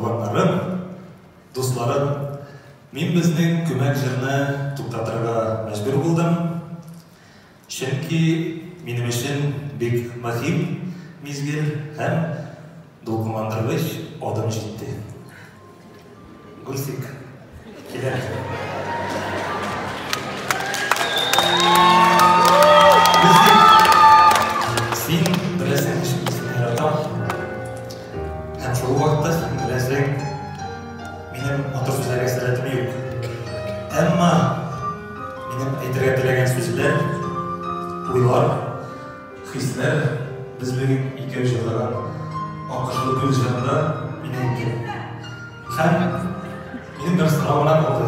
туғандарым, достарым, мен біздің көмек жырны туктатырға мәжбүр болдым. Чөнки минем өчен бик мөһим мизгел һәм дулкынландыргыч адым җитте. Гүлсик, килер. Син беләсең эшебезне яратам. Һәм шул вакытта син беләсең, минем матур сүзләргә сәләтем юк. Әмма минем әйтергә теләгән сүзләр, уйлар, хисләр без бүген икәү җырлаган акышлы гүл җырында минем һәм минем бер сорауына калды.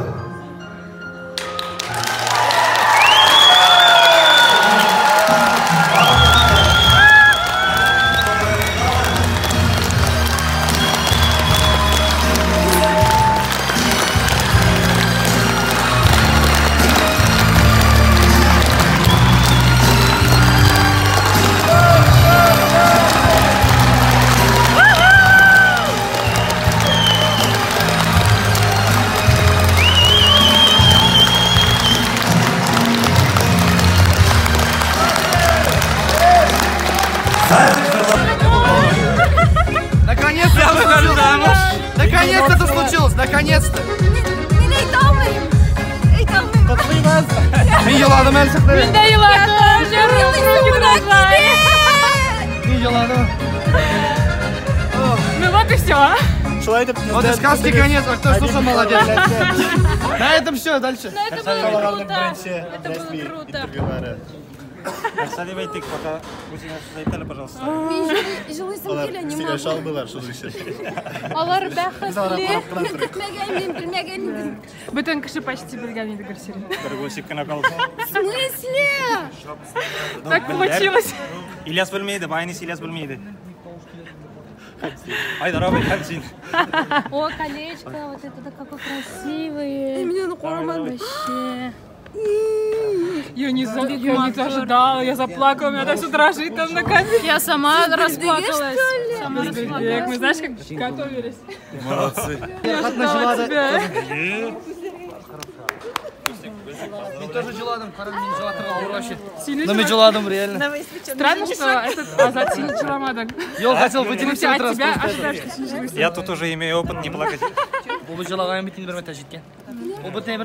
Наконец-то это случилось! Наконец-то! Мен еладым әлі сақтар. Мен де еладым. Мен еладым. Ну вот и все. Вот и сказки конец, а кто слушал, молодец. На этом все, дальше. Но это было круто. Это было круто. Садим айтик, пока Гусина айталы, пожалуйста. Жылысым келе, не могу. Шал былар, шул үшін. Алар бәхетле. Мен білмеген. Бүтін кіші почти білген еді Гүлсерин. Бір Гусик кына қалды. В смысле? Так получилось. Ильяс білмейді, Байнис Ильяс білмейді. Айдар абай, кәмсин. О, колечко, вот это какой красивый. Меня на корман. Вообще. Я не ожидала, я заплакала, у меня так все дрожит там на камере. Я сама расплакалась. Сама расплакалась. Мы знаешь, как готовились? Молодцы. Я ожидала тебя. Мен тоже желадым, қарам мен желатырға вообще. Сильно Но мен желадым, реально. Странно, что этот Азат сильно желомадок. Я хотел вытянуть От этот тебя раз. ожидаешь, что сильно. Я тут уже имею опыт не плакать. Бұл желағайын бітін бір мәтәж жеткен. Ол бұтын